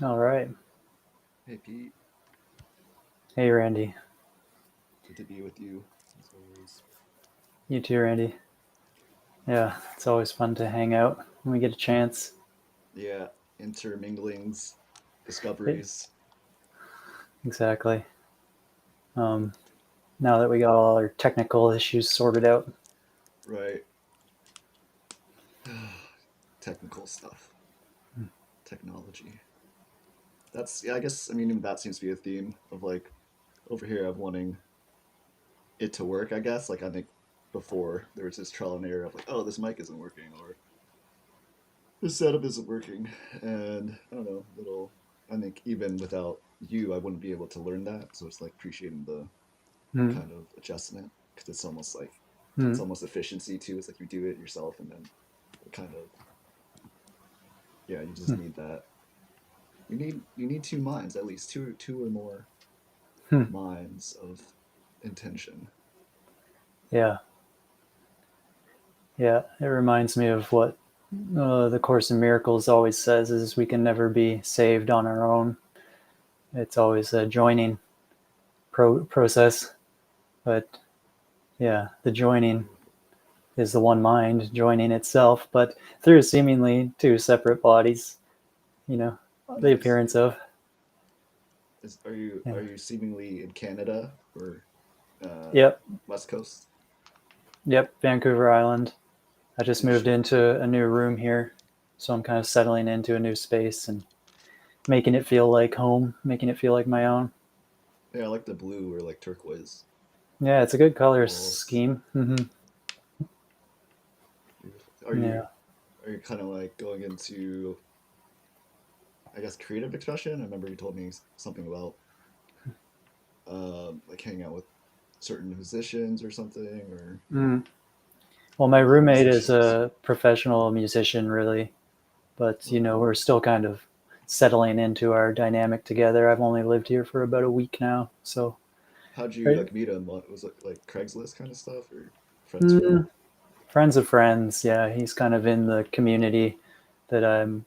All right. Hey Pete, Hey, Randy. good to be with you as always. You too, Randy. Yeah, it's always fun to hang out when we get a chance. Yeah, interminglings, Yeah, discoveries. exactly. Um, now that we got all our technical issues sorted out. Right. Technical stuff, technology. That's yeah. I guess I mean even that seems to be a theme of like over here of wanting it to work. I guess like I think before there was this trial and error of like, oh, this mic isn't working or this setup isn't working, and I don't know, little. I think even without you, I wouldn't be able to learn that. So it's like appreciating the Mm, kind of adjustment because it's almost like it's mm, almost efficiency too. It's like you do it yourself and then it kind of yeah, you just mm, need that. You need two minds at least two or more mm. minds of intention. Yeah, yeah. It reminds me of what the Course in Miracles always says: is we can never be saved on our own. It's always a joining process. But yeah, the joining Beautiful. is the one mind joining itself, but through seemingly two separate bodies. You know, the Nice. appearance of. Are you Yeah. are you seemingly in Canada or uh, Yep. West Coast? Yep. Vancouver Island. I just moved Interesting. into a new room here, so I'm kind of settling into a new space and making it feel like home, making it feel like my own. Yeah, I like the blue or like turquoise Yeah, it's a good color walls. scheme. Beautiful. Are you Yeah. are you kind of like going into I guess creative expression? I remember you told me something about like hanging out with certain musicians or something, or Mm. Well, my other roommate is musicians. a professional musician, really, but Oh, cool. we're still kind of settling into our dynamic together. I've only lived here for about a week now, so How'd you right. like meet him? What was it like Craigslist kind of stuff or friends Mm, friend? friends of friends. Yeah, he's kind of in the community that I'm,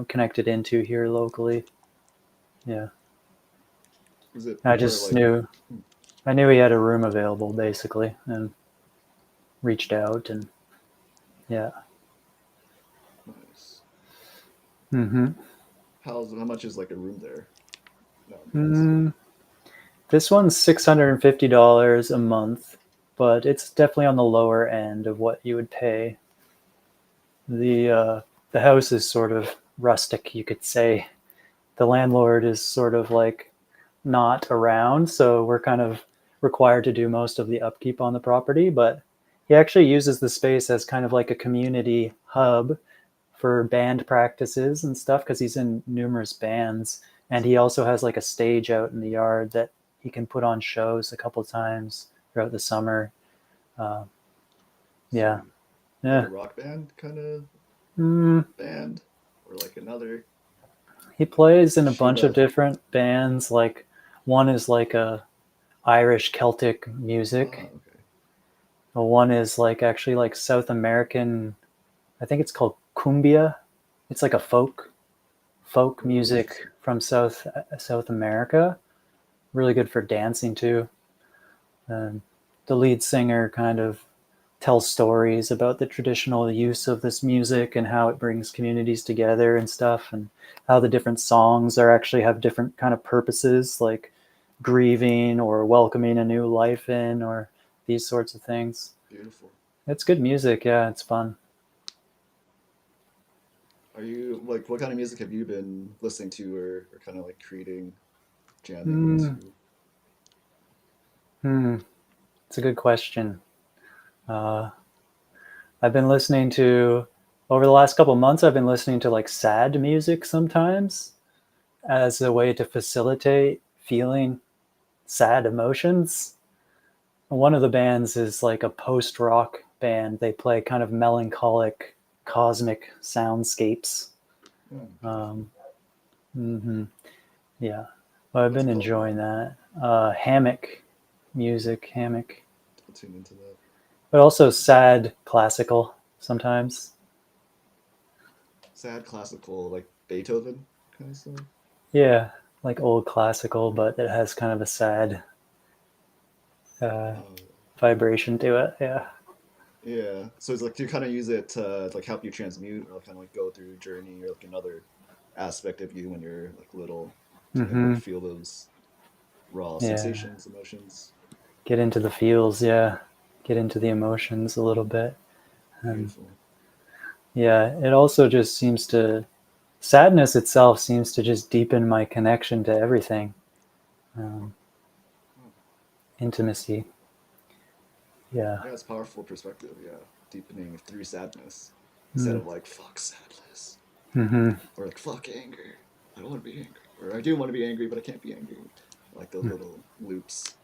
connected into here locally. Yeah, Was it I for just like knew I knew he had a room available basically, and reached out and yeah. nice? Mm-hmm. How much is like a room there nowadays? Mm, this one's $650 a month, but it's definitely on the lower end of what you would pay. The house is sort of rustic, you could say. The landlord is sort of like not around, so we're kind of required to do most of the upkeep on the property. But he actually uses the space as kind of like a community hub for band practices and stuff because he's in numerous bands, and he also has like a stage out in the yard that he can put on shows a couple times throughout the summer. Uh, yeah, Sweet. Like yeah. a rock band kind of Mm, band or like another he plays in a bunch of Shiva. different bands. Like one is like a Irish Celtic music. Ah, okay. One is like actually like South American. I think it's called cumbia. It's like a folk Oh, music interesting. from South America. Really good for dancing too. And the lead singer kind of tells stories about the traditional use of this music and how it brings communities together and stuff, and how the different songs are actually have different kind of purposes, like grieving or welcoming a new life in, or these sorts of things. Beautiful. It's good music. Yeah, it's fun. Are you like what kind of music have you been listening to or kind of like creating, jamming Hmm. into? Hmm. It's a good question. Uh, I've been listening to over the last couple of months. I've been listening to like sad music sometimes as a way to facilitate feeling sad emotions. One of the bands is like a post rock band. They play kind of melancholic, cosmic soundscapes. Oh, beautiful. Um, mhm, yeah, well, I've What's been it called? enjoying that. Hammock music, hammock, I'll tune into that. but also sad classical sometimes. Sad classical like Beethoven kind of stuff. Yeah, like old classical, but it has kind of a sad Oh, vibration to it. Yeah. yeah. So it's like, do you kind of use it to like help you transmute or kind of like go through a journey or like another aspect of you when you're like little to like Mm-hmm. feel those raw Yeah. sensations, emotions? Get into the feels. Yeah. Get into the emotions a little bit. And Beautiful. yeah, it also just seems to, sadness itself seems to just deepen my connection to everything. Um, Oh, Intimacy. Yeah. yeah, it's powerful perspective. Yeah, deepening through sadness instead Mm. of like fuck sadness Mm-hmm. or like fuck anger. I don't want to be angry, or I do want to be angry, but I can't be angry. Like those little loops.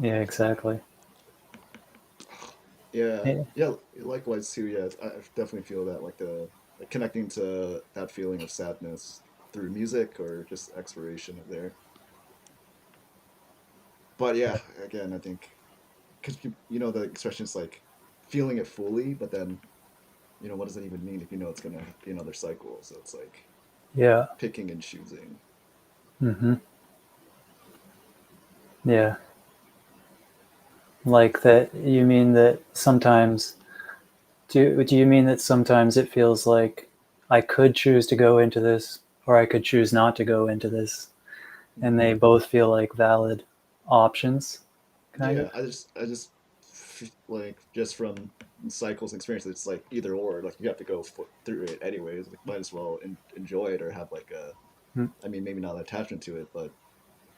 Yeah, exactly. Yeah, Yeah. yeah. Likewise too. Yeah, I definitely feel that like the like connecting to that feeling of sadness through music or just exploration of there. But yeah, again, I think because you know the expression is like feeling it fully, but then you know what does it even mean if you know it's gonna be another cycle? So it's like Yeah. picking and choosing. Mm-hmm. Yeah. Like that, you mean that sometimes, do you mean that sometimes it feels like I could choose to go into this or I could choose not to go into this, and Mm-hmm. they both feel like valid options, kind Yeah, of? I just like just from cycles and experience, it's like either or. Like you have to go through it anyways. Like might as well enjoy it or have like a. Mm. I mean, maybe not an attachment to it, but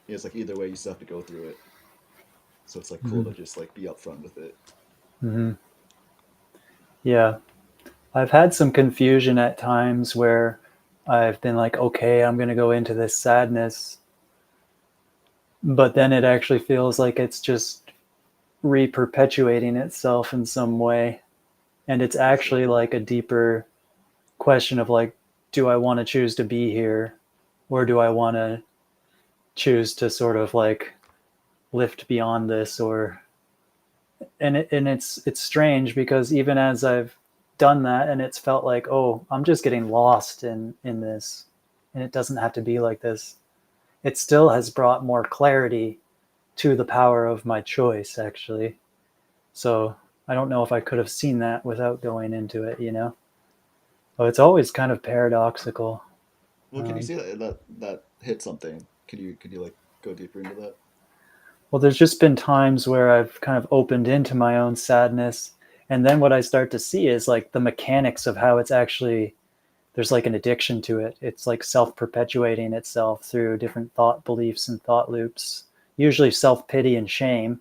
yeah, it's like either way, you still have to go through it. So it's like cool Mm-hmm. to just like be upfront with it. Mm-hmm. Yeah. I've had some confusion at times where I've been like, okay, I'm going to go into this sadness, but then it actually feels like it's just re-perpetuating itself in some way. And it's For sure. actually like a deeper question of like, do I want to choose to be here, or do I want to choose to sort of like lift beyond this? Or and it's strange because even as I've done that and it's felt like, oh, I'm just getting lost in this, and it doesn't have to be like this, it still has brought more clarity to the power of my choice, actually. So I don't know if I could have seen that without going into it, you know. So it's always kind of paradoxical. Well, can you um, see that hit something? Can you like go deeper into that? Well, there's just been times where I've kind of opened into my own sadness. And then what I start to see is like the mechanics of how it's actually, there's like an addiction to it. It's like self perpetuating itself through different thought beliefs and thought loops, usually self pity and shame.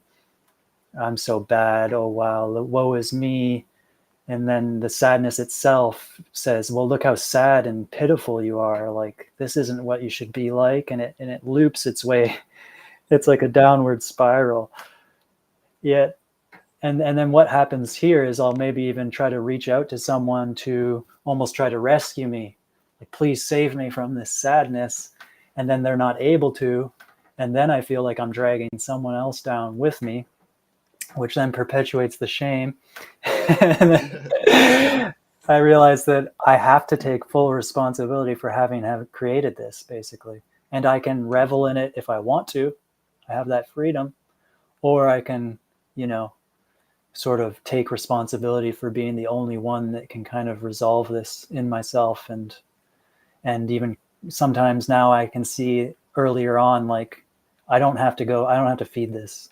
I'm so bad. Oh, wow. Woe is me. And then the sadness itself says, well, look how sad and pitiful you are. Like, this isn't what you should be like. And it loops its way. It's like a downward spiral. Yet and then what happens here is I'll maybe even try to reach out to someone to almost try to rescue me, like, please save me from this sadness, and then they're not able to, and then I feel like I'm dragging someone else down with me, which then perpetuates the shame. And then I realize that I have to take full responsibility for having have created this, basically, and I can revel in it if I want to. I have that freedom, or I can, you know, sort of take responsibility for being the only one that can kind of resolve this in myself. And even sometimes now I can see earlier on, like, I don't have to feed this.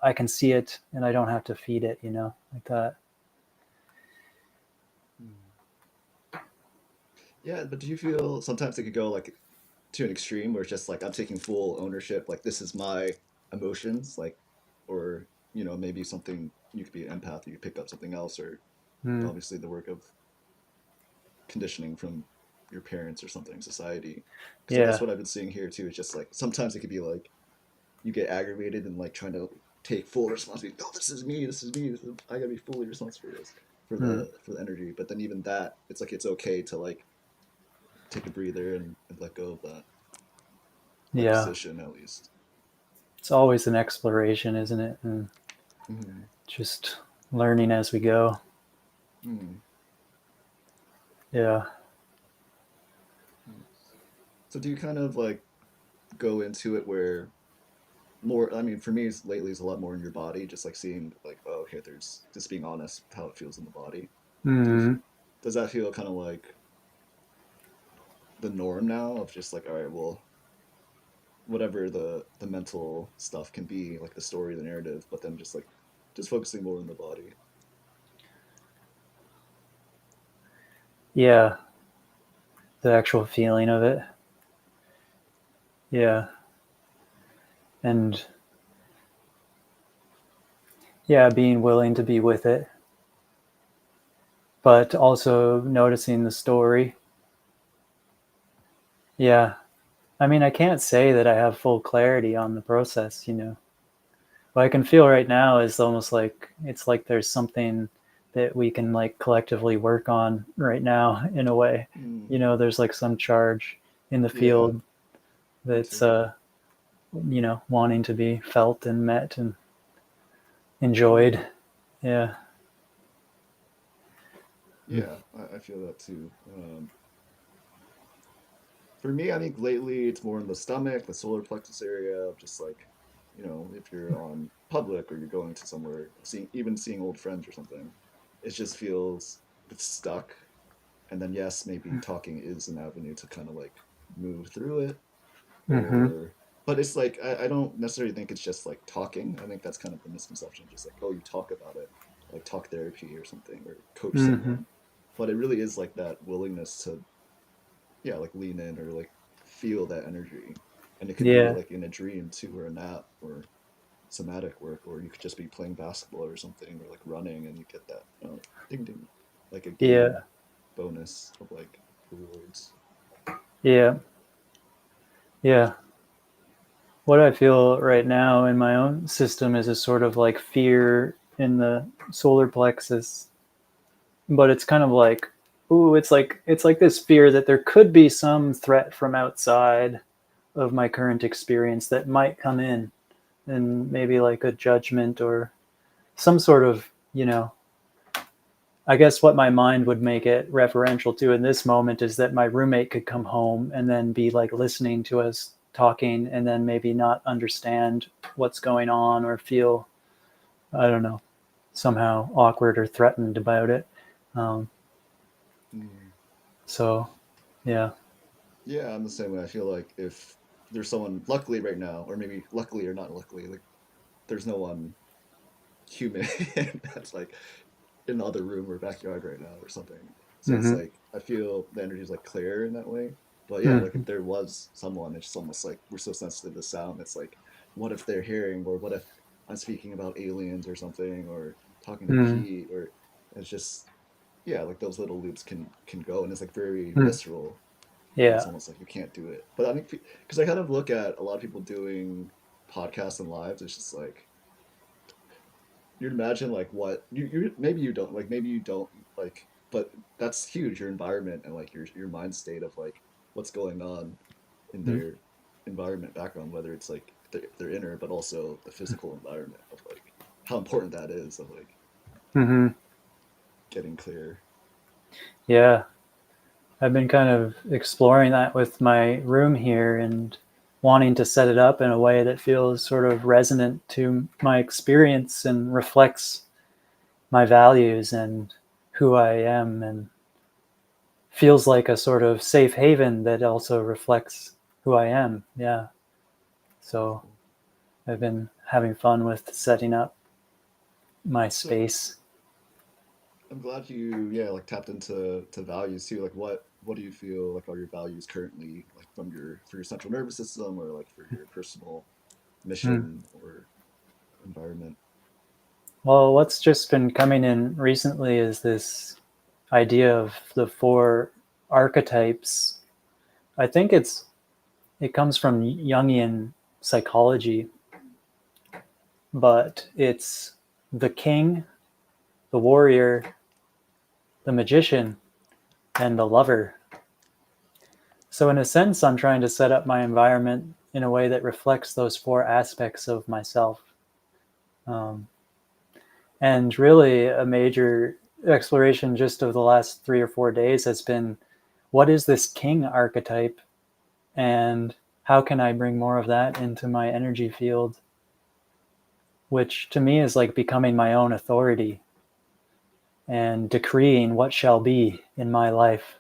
I can see it and I don't have to feed it, you know, like that. Yeah, but do you feel sometimes it could go like to an extreme where it's just like I'm taking full ownership, like this is my emotions, like, or you know maybe something you could be an empath, you could pick up something else, or Mm. obviously the work of conditioning from your parents or something, society. Because yeah, that's Yeah. what I've been seeing here too. It's just like sometimes it could be like you get aggravated and like trying to take full responsibility. No, this is me. This is me. I gotta be fully responsible for this, Mm. for the energy. But then even that, it's like it's okay to like take a breather and let go of that, that Yeah. position at least. It's always an exploration, isn't it? And Mm-hmm. just learning as we go. Mm-hmm. Yeah. So do you kind of like go into it where more? I mean, for me, lately is a lot more in your body, just like seeing like, oh, okay, there's just being honest how it feels in the body. Do you? Mm, Does that feel kind of like the norm now of just like, all right, well, whatever the mental stuff can be, like the story, the narrative, but then just focusing more on the body. yeah, the actual feeling of it. Yeah. And yeah, being willing to be with it, but also noticing the story. Yeah. I mean, I can't say that I have full clarity on the process, you know. What I can feel right now is almost like it's like there's something that we can like collectively work on right now in a way. Mm, You know, there's like some charge in the yeah, field me that's too. you know, wanting to be felt and met and enjoyed. Mm, Yeah. yeah, I feel that too. For me, I think lately it's more in the stomach, the solar plexus area, of just like, if you're on public or you're going to somewhere, seeing old friends or something, it just feels it's stuck. And then yes, maybe talking is an avenue to kind of like move through it, Mm-hmm. or but it's like I don't necessarily think it's just like talking. I think that's kind of the misconception, just like, oh, you talk about it, like talk therapy or something, or coach Mm-hmm. someone. But it really is like that willingness to, yeah, like lean in or like feel that energy. And it could be Yeah. like in a dream too, or a nap, or somatic work, or you could just be playing basketball or something, or like running, and you get that ding ding, like a game Yeah. bonus of like rewards. Yeah. Yeah. What I feel right now in my own system is a sort of like fear in the solar plexus, but it's kind of like, ooh, it's like this fear that there could be some threat from outside of my current experience that might come in, and maybe like a judgment or some sort of, you know, I guess what my mind would make it referential to in this moment is that my roommate could come home and then be like listening to us talking and then maybe not understand what's going on or feel, I don't know, somehow awkward or threatened about it. Um, Mm. so, yeah. Yeah, I'm the same way. I feel like if there's someone, luckily right now, or maybe luckily or not luckily, like there's no one human that's like in the other room or backyard right now or something. So it's Mm-hmm. like I feel the energy is like clear in that way. But yeah, like Mm-hmm. if there was someone, it's just almost like we're so sensitive to sound. It's like, what if they're hearing, or what if I'm speaking about aliens or something, or talking to Mm-hmm. Pete, or it's just, yeah, like those little loops can go, and it's like very Mm-hmm. visceral, and it's Yeah. almost like you can't do it. But I think because I kind of look at a lot of people doing podcasts and lives, it's just like you'd imagine like what you maybe you don't like, maybe you don't like, but that's huge, your environment and like your mind state of like what's going on in Mm-hmm. their environment background, whether it's like their inner but also the physical environment of like how important that is of like Mm-hmm. getting clear. Yeah. I've been kind of exploring that with my room here and wanting to set it up in a way that feels sort of resonant to my experience and reflects my values and who I am, and feels like a sort of safe haven that also reflects who I am. Yeah. So Beautiful. I've been having fun with setting up my So space. I'm glad you, yeah, like tapped into values too. Like what do you feel like are your values currently, like from your for your central nervous system, or like for your personal Hmm. mission or environment? Well, what's just been coming in recently is this idea of the four archetypes. I think it comes from Jungian psychology, but it's the king, the warrior, the magician, and the lover. So, in a sense, I'm trying to set up my environment in a way that reflects those four aspects of myself. Um, and really, a major exploration just of the last 3 or 4 days has been, what is this king archetype? And how can I bring more of that into my energy field, which to me is like becoming my own authority and decreeing what shall be in my life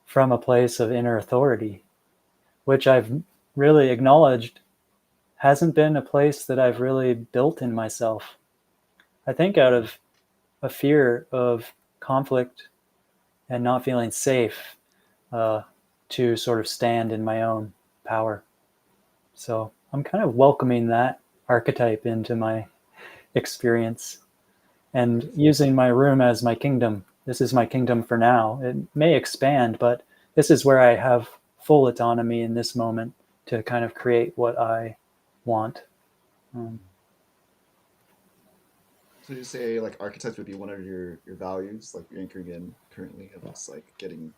from a place of inner authority, which I've really acknowledged hasn't been a place that I've really built in myself. I think out of a fear of conflict and not feeling safe, to sort of stand in my own power. So I'm kind of welcoming that archetype into my experience and using my room as my kingdom. This is my kingdom for now. It may expand, but this is where I have full autonomy in this moment to kind of create what I want. So you say like archetypes would be one of your values, like you're anchoring in currently, of just like getting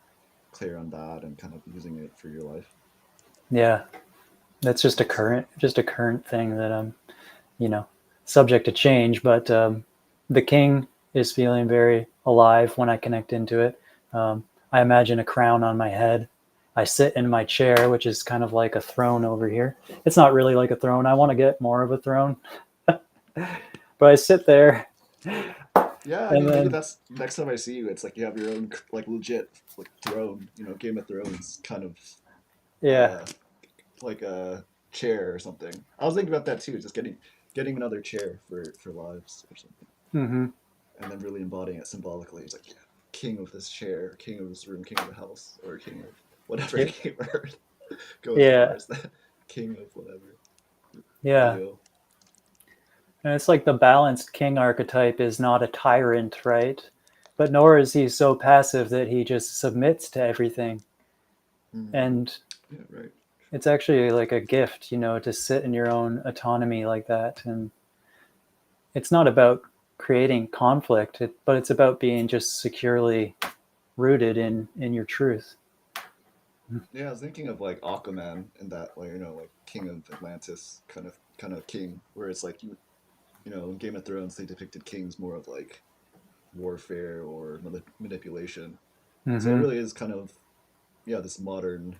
clear on that and kind of using it for your life. Yeah, that's just a current thing that I'm, you know, subject to change. But the king is feeling very alive when I connect into it. I imagine a crown on my head. I sit in my chair, which is kind of like a throne over here. It's not really like a throne. I want to get more of a throne, but I sit there, Yeah, I and mean maybe then that's next time I see you, it's like you have your own like legit like throne, you know, Game of Thrones kind of yeah, uh like a chair or something. I was thinking about that too, just getting another chair for lives or something, hmm and then really embodying it symbolically. It's like, yeah, king of this chair, king of this room, king of the house, or king of whatever, yeah, king of earth. Go as far yeah, as that, king of whatever, yeah. Leo. And it's like the balanced king archetype is not a tyrant, right? But nor is he so passive that he just submits to everything. Mm, And yeah, right. it's actually like a gift, to sit in your own autonomy like that. And it's not about creating conflict, but it's about being just securely rooted in your truth. Yeah, I was thinking of like Aquaman and that, like, you know, like King of Atlantis kind of king, where it's like you know, in Game of Thrones they depicted kings more of like warfare or manipulation. So it Mm-hmm. really is kind of, yeah, this modern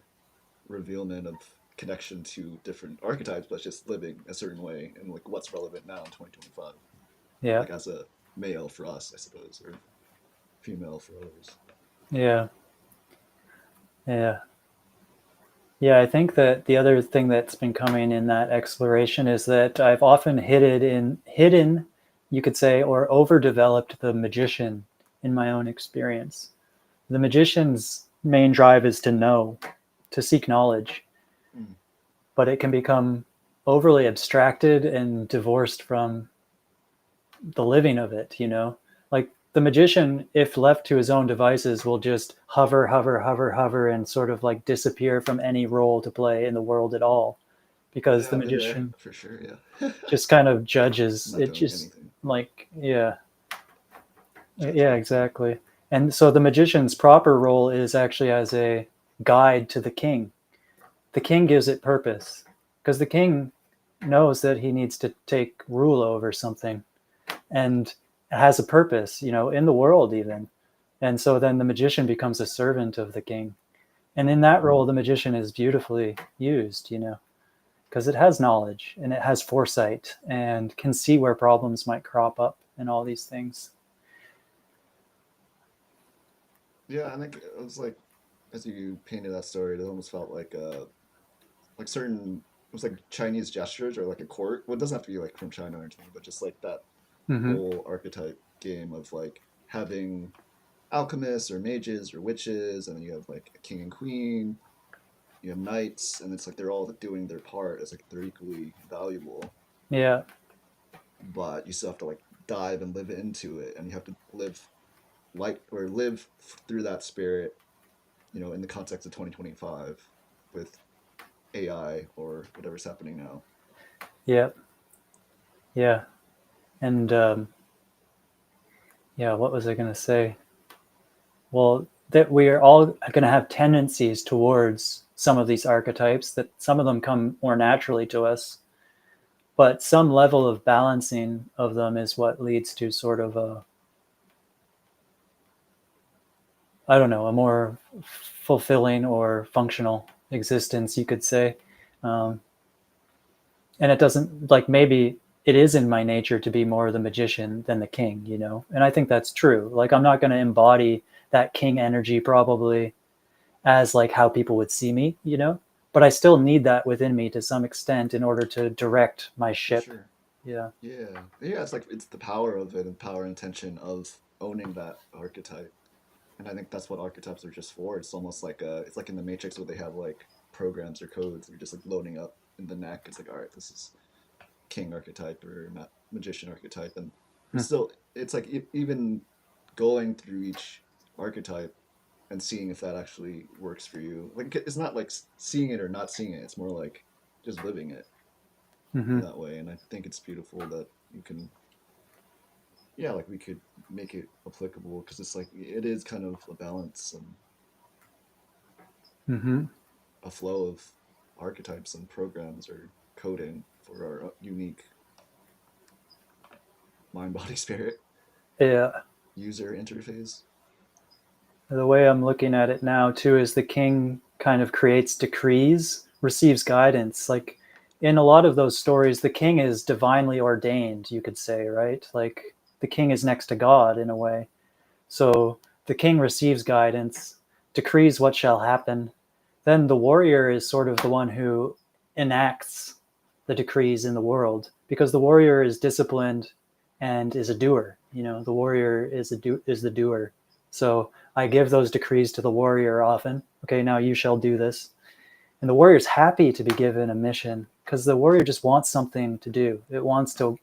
revealment of connection to different archetypes, but just living a certain way and like what's relevant now in 2025, Yeah. like as a male for us, I suppose, or female for others. Yeah. Yeah. Yeah, I think that the other thing that's been coming in that exploration is that I've often hidden, you could say, or overdeveloped the magician in my own experience. The magician's main drive is to know, to seek knowledge, Mm. but it can become overly abstracted and divorced from the living of it. Like the magician, if left to his own devices, will just hover, hover, hover, hover, and sort of like disappear from any role to play in the world at all. Because Yeah, the I've been there magician for sure. Yeah, just kind of judges not it, doing just anything. like, yeah, yeah, Judgment. exactly. And so the magician's proper role is actually as a guide to the king. The king gives it purpose because the king knows that he needs to take rule over something and has a purpose, in the world even. And so then the magician becomes a servant of the king. And in that role, the magician is beautifully used, because it has knowledge and it has foresight and can see where problems might crop up and all these things. Yeah, I think it was like as you painted that story, it almost felt like certain it was like Chinese gestures or like a court. Well, it doesn't have to be like from China or anything, but just like that Mm-hmm. whole archetype game of like having alchemists or mages or witches, and then you have like a king and queen, you have knights, and it's like they're all doing their part. It's like they're equally valuable, Yeah. but you still have to like dive and live into it, and you have to live like or live through that spirit, you know, in the context of 2025 with AI or whatever's happening now. Yeah. Yeah. And yeah, what was I going to say? Well, that we are all going to have tendencies towards some of these archetypes, that some of them come more naturally to us, but some level of balancing of them is what leads to sort of I don't know, a more fulfilling or functional existence, you could say. Um, and it doesn't, like, maybe it is in my nature to be more the magician than the king, you know? And I think that's true. Like, I'm not going to embody that king energy probably as like how people would see me, you know? But I still need that within me to some extent in order to direct my For ship. sure. Yeah. Yeah. Yeah, it's like it's the power of it and power and intention of owning that archetype. And I think that's what archetypes are just for. It's almost like it's like in the Matrix where they have like programs or codes. You're just like loading up in the neck. It's like, all right, this is king archetype or magician archetype, and Hmm. it's like even going through each archetype and seeing if that actually works for you. Like it's not like seeing it or not seeing it. It's more like just living it Mm-hmm. that way. And I think it's beautiful that you can, yeah, like we could make it applicable because it's like it is kind of a balance and Mm-hmm. a flow of archetypes and programs or coding for our unique mind body spirit Yeah. user interface. The way I'm looking at it now too is the king kind of creates decrees, receives guidance. Like in a lot of those stories, the king is divinely ordained, you could say, right? Like the king is next to God in a way. So the king receives guidance, decrees what shall happen. Then the warrior is sort of the one who enacts the decrees in the world because the warrior is disciplined and is a doer. You know, the warrior is the doer. So I give those decrees to the warrior often. Okay, now you shall do this. And the warrior's happy to be given a mission because the warrior just wants something to do. It wants to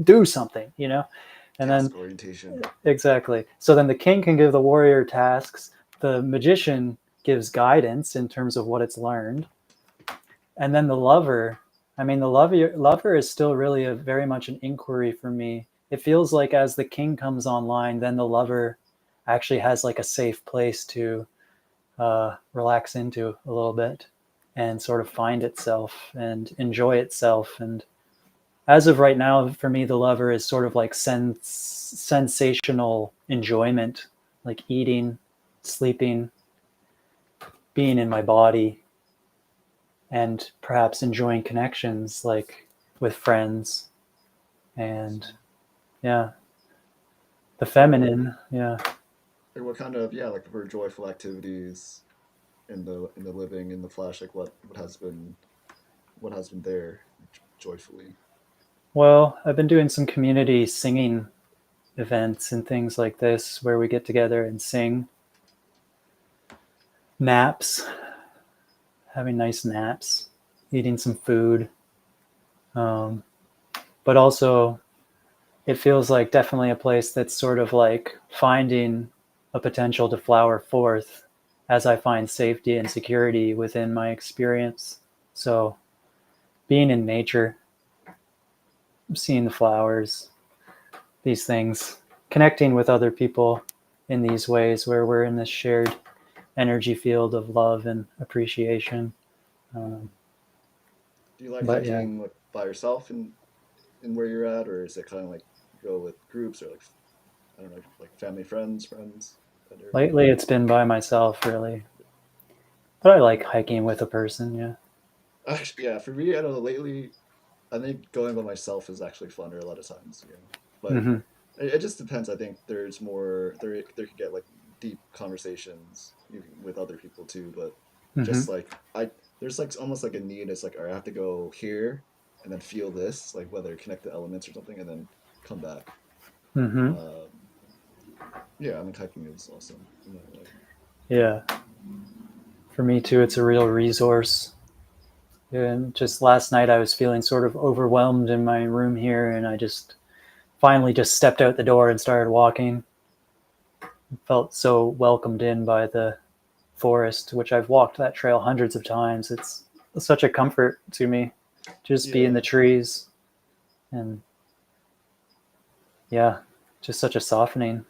do something, you know? And then Task orientation. exactly. So then the king can give the warrior tasks. The magician gives guidance in terms of what it's learned. And then the lover, I mean, the lover is still really a very much an inquiry for me. It feels like as the king comes online, then the lover actually has like a safe place to relax into a little bit and sort of find itself and enjoy itself. And as of right now, for me, the lover is sort of like sensational enjoyment, like eating, sleeping, being in my body, and perhaps enjoying connections like with friends. And Awesome. yeah, the So, feminine. Yeah. what kind of, yeah, like for joyful activities in the living in the flesh, like what has been there joyfully. Well, I've been doing some community singing events and things like this where we get together and sing. Naps, having nice naps, eating some food. Um, but also it feels like definitely a place that's sort of like finding a potential to flower forth as I find safety and security within my experience. So being in nature, seeing the flowers, these things, connecting with other people in these ways where we're in this shared energy field of love and appreciation. Um, Do you like but yeah, hiking like by yourself in where you're at, or is it kind of like you go with groups or like I don't know, like family, friends that are lately it's been by myself really, but I like hiking with a person. Yeah. actually yeah. For me, I don't know. Lately, I think going by myself is actually funner a lot of times. You know, but Mm-hmm. it just depends. I think there's more there could get like deep conversations with other people too, but Mm-hmm. just like I there's like almost like a need. It's like all right, I have to go here and then feel this, like whether connect the elements or something, and then come back. Mm-hmm. Um, yeah, I mean hiking is awesome in that way. Yeah. For me too, it's a real resource. And just last night, I was feeling sort of overwhelmed in my room here, and I just finally just stepped out the door and started walking. Felt so welcomed in by the forest, which I've walked that trail hundreds of times. It's such a comfort to me, just be in the Yeah, trees, and yeah, just such a softening.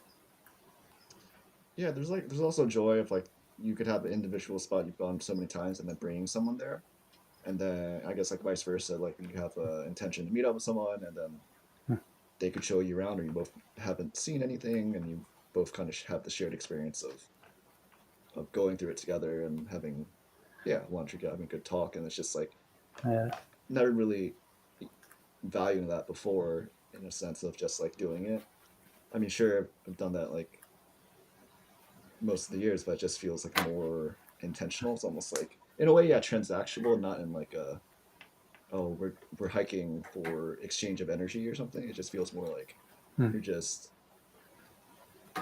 yeah. There's also joy of like you could have an individual spot you've gone so many times and then bringing someone there, and then I guess like vice versa. Like you have a intention to meet up with someone, and then they could show you around, or you both haven't seen anything, and you both kind of have the shared experience of of going through it together and having lunch or having a good talk, and it's just like Yeah. never really valuing that before in a sense of just like doing it. I mean, sure, I've done that like most of the years, but it just feels like more intentional. It's almost like in a way, yeah, transactional, not in like a oh we're hiking for exchange of energy or something. It just feels more like Hmm. you're just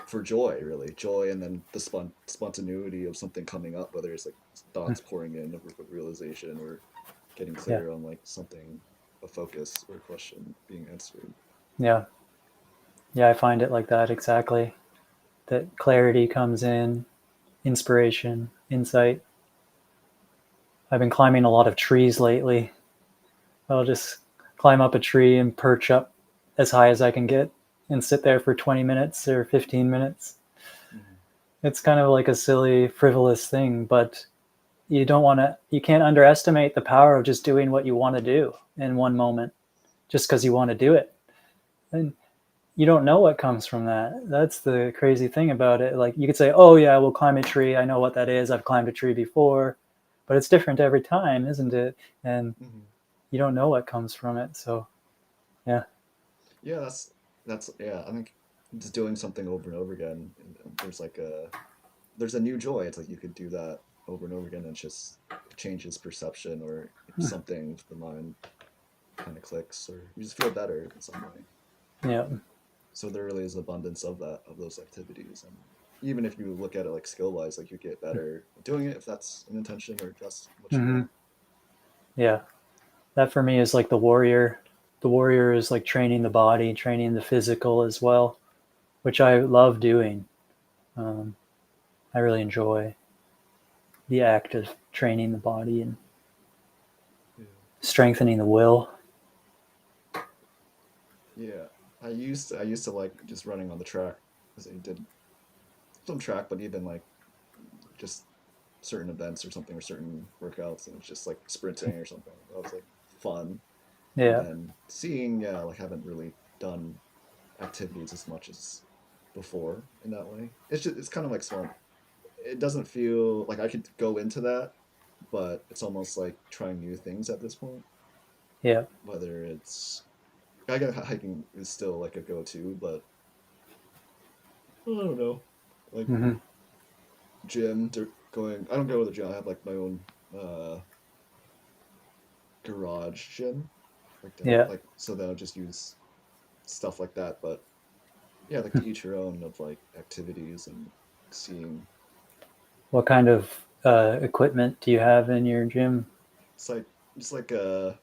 for joy, really joy, and then the spontaneity of something coming up, whether it's like thoughts pouring in of realization or getting Yeah. clear on like something, a focus or a question being answered. Yeah. Yeah. I find it like that exactly. That clarity comes in, inspiration, insight. I've been climbing a lot of trees lately. I'll just climb up a tree and perch up as high as I can get and sit there for 20 minutes or 15 minutes. Mm-hmm. It's kind of like a silly, frivolous thing, but you can't underestimate the power of just doing what you want to do in one moment just because you want to do it. And you don't know what comes from that. That's the crazy thing about it. Like you could say, oh, yeah, we'll climb a tree. I know what that is. I've climbed a tree before, but it's different every time, isn't it? And Mm-hmm. you don't know what comes from it. So, yeah. Yeah, that's yeah. I think just doing something over and over again. There's like there's a new joy. It's like you could do that over and over again, and it just changes perception or something. The mind kind of clicks, or you just feel better in some way. Yeah. So there really is abundance of that, of those activities, and even if you look at it like skill wise, like you get better at doing it if that's an intention or if that's what you Hmm. want. Yeah. That for me is like the warrior. The warrior is like training the body, training the physical as well, which I love doing. Um, I really enjoy the act of training the body and Yeah. strengthening the will. Yeah. I used to like just running on the track because I did some track, but even like just certain events or something or certain workouts, and it's just like sprinting or something. That was like fun. And Yeah. then seeing, yeah, like haven't really done activities as much as before in that way. It's kind of like small. It doesn't feel like I could go into that, but it's almost like trying new things at this point. Yeah. Whether it's I guess hiking is still like a go-to, but I don't know. Like Hmm. gym, going. I don't go to the gym. I have like my own uh, garage gym, like down Yeah. like so then I'll just use stuff like that. But yeah, like to each your own of like activities and seeing. What kind of equipment do you have in your gym? It's like just like a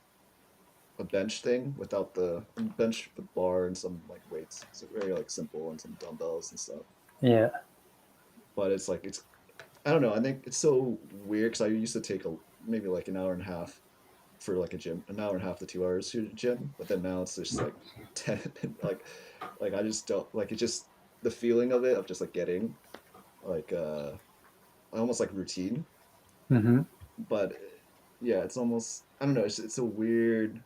bench thing without the bench with bar and some like weights. So very like simple and some dumbbells and stuff. Yeah. But it's like it's I don't know. I think it's so weird because I used to take a maybe like an hour and a half for like a gym, an hour and a half to 2 hours to the gym. But then now it's just like 10, like I just don't like it. Just the feeling of it of just like getting like almost like routine. Hmm. But yeah, it's almost I don't know. It's a weird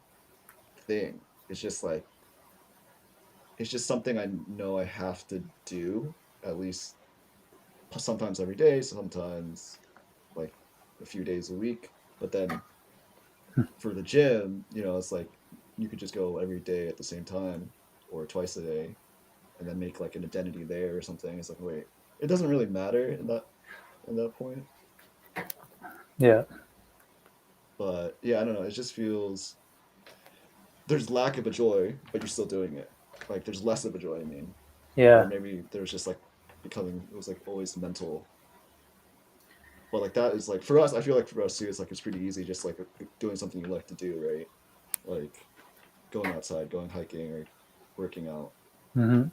thing. It's just like it's just something I know I have to do at least sometimes every day, sometimes like a few days a week. But then for the gym, it's like you could just go every day at the same time or twice a day and then make like an identity there or something. It's like, wait, it doesn't really matter in that point. Yeah. But yeah, I don't know. It just feels there's lack of a joy, but you're still doing it. Like there's less of a joy, I mean. Or Yeah. maybe there's just like becoming it was like always mental. But like that is like for us, I feel like for us too, it's pretty easy just like doing something you like to do, right? Like going outside, going hiking or working out. Hmm.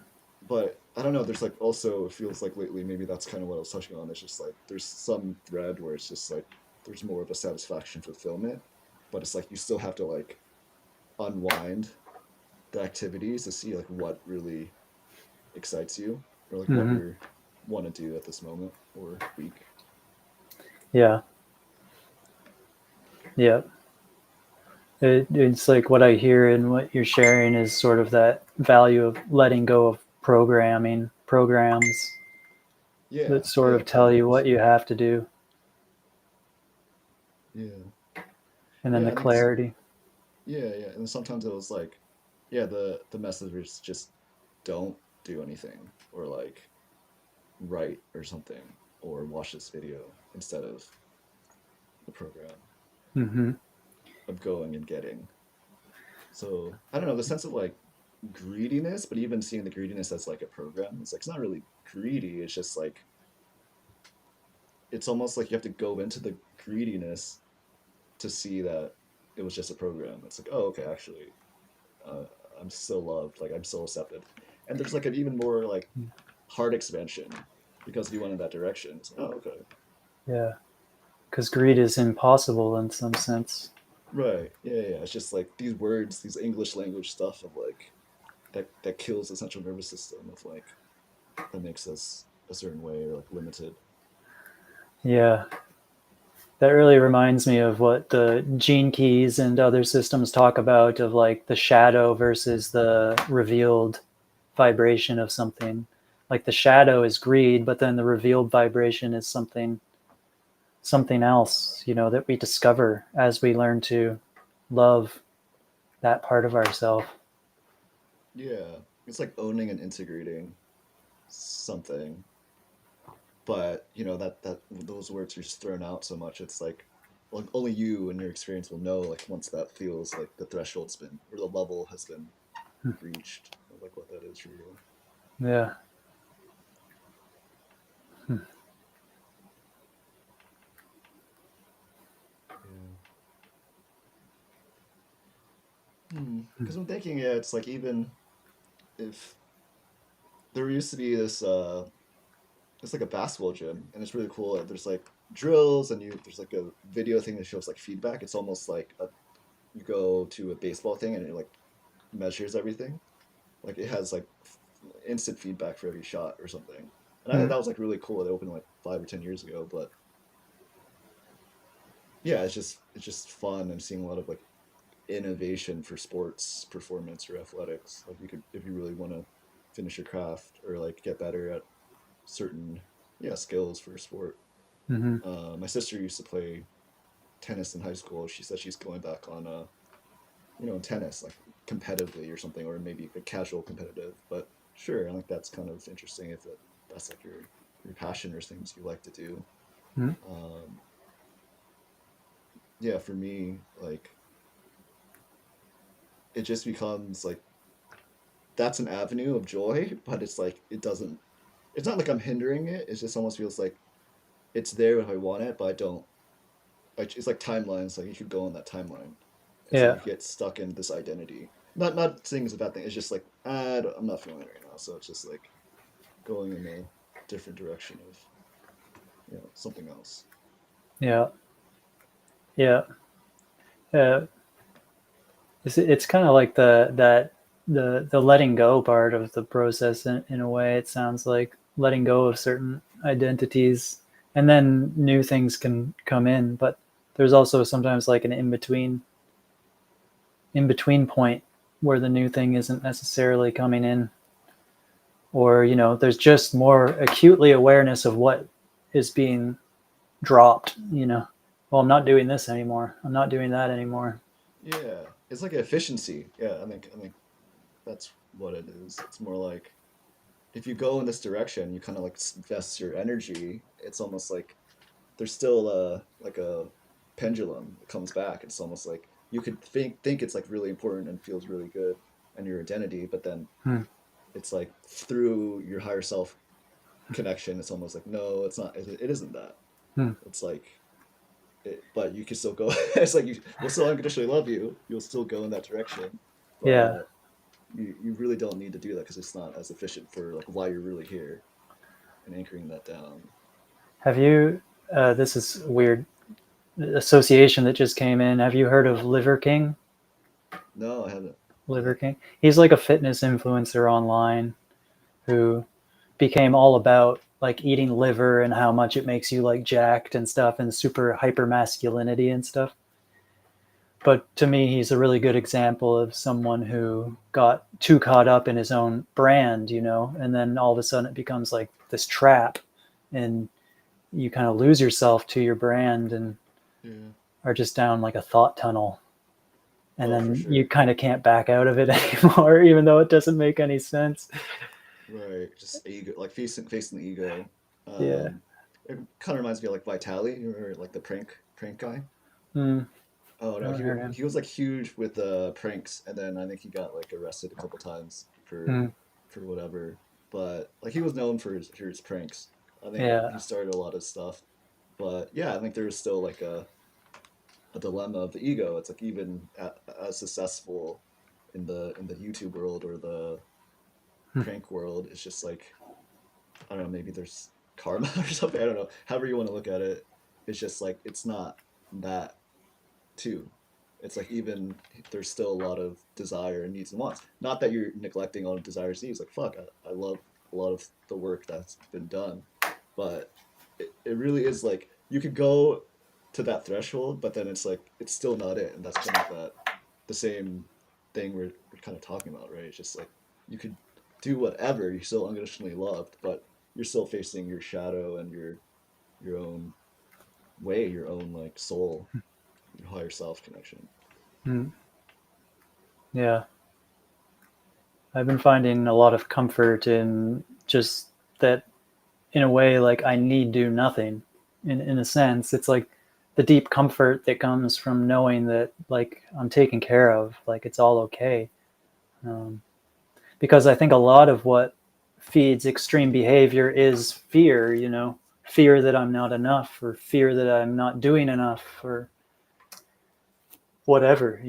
But I don't know, there's like also it feels like lately maybe that's kind of what I was touching on. It's just like there's some thread where it's just like there's more of a satisfaction fulfillment, but it's like you still have to like unwind the activities to see like what really excites you or like what Hmm. you want to do at this moment or week. Yeah. Yeah. It's like what I hear and what you're sharing is sort of that value of letting go of programming, programs, Yeah, that sort yeah, of tell you what programs. you have to do, Yeah, and then yeah. the I think clarity. yeah, yeah. And sometimes it was like, yeah, the messages just don't do anything, or like write or something, or watch this video instead of the program Hmm. of going and getting. So I don't know the sense of like greediness, but even seeing the greediness as like a program, it's not really greedy. It's just like it's almost like you have to go into the greediness to see that it was just a program. It's like, oh, okay, actually, uh, I'm still loved. Like I'm still accepted. And there's like an even more like heart expansion because you went in that direction. It's like, oh, okay, Yeah, because greed is impossible in some sense. right, yeah, yeah. Yeah. It's just like these words, these English language stuff of like that kills the central nervous system of like that makes us a certain way or like limited. Yeah, that really reminds me of what the gene keys and other systems talk about, of like the shadow versus the revealed vibration of something. Like the shadow is greed, but then the revealed vibration is something else, that we discover as we learn to love that part of ourself. Yeah, it's like owning and integrating something, but you know that those words are just thrown out so much. It's like only you and your experience will know like once that feels like the threshold's been or the level has been reached of like what that is for you. Yeah. Yeah. Because I'm thinking, yeah, it's like even if there used to be this it's like a basketball gym and it's really cool. There's like drills and you there's like a video thing that shows like feedback. It's almost like you go to a baseball thing and it like measures everything. Like it has like instant feedback for every shot or something. And I thought Mm. that was like really cool. It opened like 5 or 10 years ago, but yeah, it's just fun and seeing a lot of like innovation for sports performance or athletics. Like you could if you really want to finish your craft or like get better at certain yeah skills for a sport. Hmm. My sister used to play tennis in high school. She said she's going back on tennis like competitively or something, or maybe a casual competitive. But sure, I think that's kind of interesting if that's like your passion or things you like to do. Mm. Um, yeah, for me, like it just becomes like that's an avenue of joy, but it's like it doesn't. It's not like I'm hindering it. It just almost feels like it's there if I want it, but I don't. Like it's like timelines. Like you could go on that timeline. It's like Yeah. you get stuck in this identity. Not saying it's a bad thing. It's just like I'm not feeling it right now. So it's just like going in a different direction of something else. Yeah. Yeah. Yeah. It's kind of like the letting go part of the process, in a way. It sounds like letting go of certain identities, and then new things can come in. But there's also sometimes like an in between point where the new thing isn't necessarily coming in, or there's just more acutely awareness of what is being dropped. Well, I'm not doing this anymore, I'm not doing that anymore. Yeah, it's like efficiency. Yeah, I think that's what it is. It's more like if you go in this direction, you kind of like invest your energy. It's almost like there's still a pendulum that comes back. It's almost like you could think it's like really important and feels really good and your identity, but then Hmm. it's like through your higher self connection, it's almost like no, it's not. It isn't that. Hmm. It's like, but you can still go. It's like you will still unconditionally love you. You'll still go in that direction, Yeah. but you really don't need to do that because it's not as efficient for like why you're really here and anchoring that down. Have you this is weird association that just came in. Have you heard of Liver King? No, I haven't. Liver King. He's like a fitness influencer online who became all about like eating liver and how much it makes you like jacked and stuff, and super hyper masculinity and stuff. But to me, he's a really good example of someone who got too caught up in his own brand, and then all of a sudden it becomes like this trap, and you kind of lose yourself to your brand and Yeah. are just down like a thought tunnel. And Oh, for then you sure. kind of can't back out of it anymore, even though it doesn't make any sense. Right. Just ego, like facing the ego. Yeah. It kind of reminds me of like Vitali, you remember like the prank guy. Mm, Oh I no, haven't he heard him. he was like huge with pranks, and then I think he got like arrested a couple times Mm, for whatever. But like he was known for his pranks. I think yeah. he started a lot of stuff. But yeah, I think there's still like a dilemma of the ego. It's like even as successful in the YouTube world or the Mm, prank world, it's just like I don't know, maybe there's karma or something. I don't know. However you want to look at it, it's just like it's not that too. It's like even there's still a lot of desire and needs and wants. Not that you're neglecting all of desires and needs. Like fuck, I love a lot of the work that's been done, but it really is like you could go to that threshold, but then it's like it's still not it, and that's kind of that the same thing we're kind of talking about, right? It's just like you could do whatever you're still unconditionally loved, but you're still facing your shadow and your own way, your own like soul, your higher self connection. mm, yeah. I've been finding a lot of comfort in just that, in a way, like I need do nothing. In a sense, it's like the deep comfort that comes from knowing that like I'm taken care of, like it's all okay. Um, because I think a lot of what feeds extreme behavior is fear, fear that I'm not enough, or fear that I'm not doing enough, or whatever,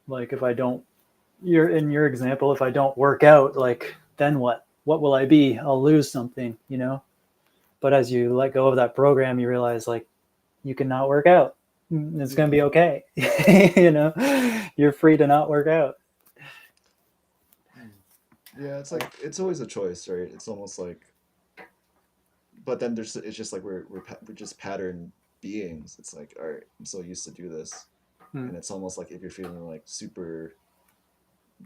like if I don't, you're in your example, if I don't work out, like then what will I be? I'll lose something. But as you let go of that program, you realize like you can not work out. It's going to Yeah. be okay. You're free to not work out. Hmm. Yeah, it's like it's always a choice, right? It's almost like, but then there's it's just like we're just pattern beings. It's like, all right, I'm so used to do this, Mm, and it's almost like if you're feeling like super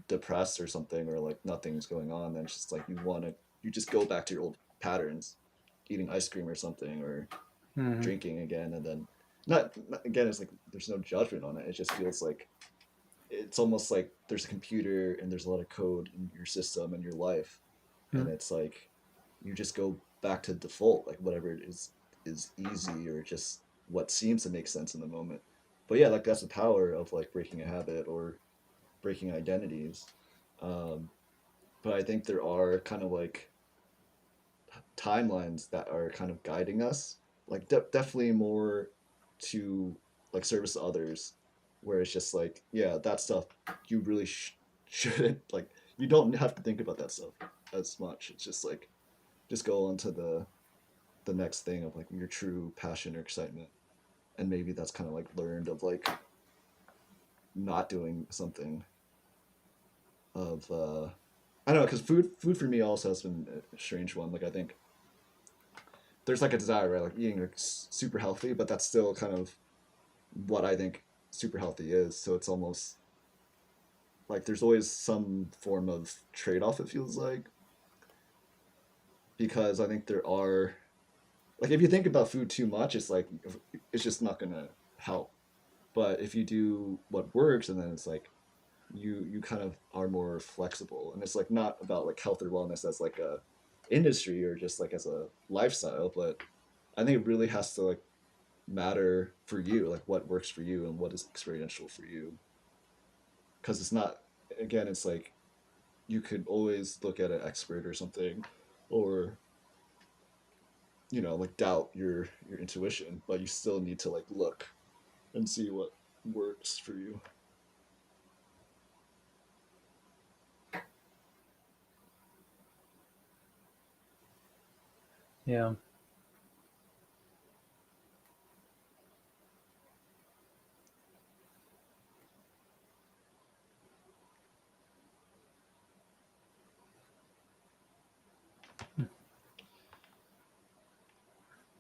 depressed or something, or like nothing's going on, then it's just like you just go back to your old patterns, eating ice cream or something, or mm, drinking again, and then not again. It's like there's no judgment on it. It just feels like it's almost like there's a computer and there's a lot of code in your system and your life, and mm, it's like you just go back to default, like whatever it is easy or just what seems to make sense in the moment. But yeah, like that's the power of like breaking a habit or breaking identities. um, but I think there are kind of like timelines that are kind of guiding us, like definitely more to like service to others, where it's just like yeah, that stuff you really shouldn't like. You don't have to think about that stuff as much. It's just like just go on to the next thing of like your true passion or excitement, and maybe that's kind of like learned of like not doing something of I don't know, because food for me also has been a strange one. Like I think there's like a desire, right? Like eating like super healthy, but that's still kind of what I think super healthy is. So it's almost like there's always some form of trade off, it feels like, because I think there are like if you think about food too much, it's like it's just not gonna help. But if you do what works, and then it's like you kind of are more flexible, and it's like not about like health or wellness as like a industry or just like as a lifestyle, but I think it really has to like matter for you, like what works for you and what is experiential for you. Because it's not, again, it's like you could always look at an expert or something, or like doubt your intuition, but you still need to like look and see what works for you. yeah.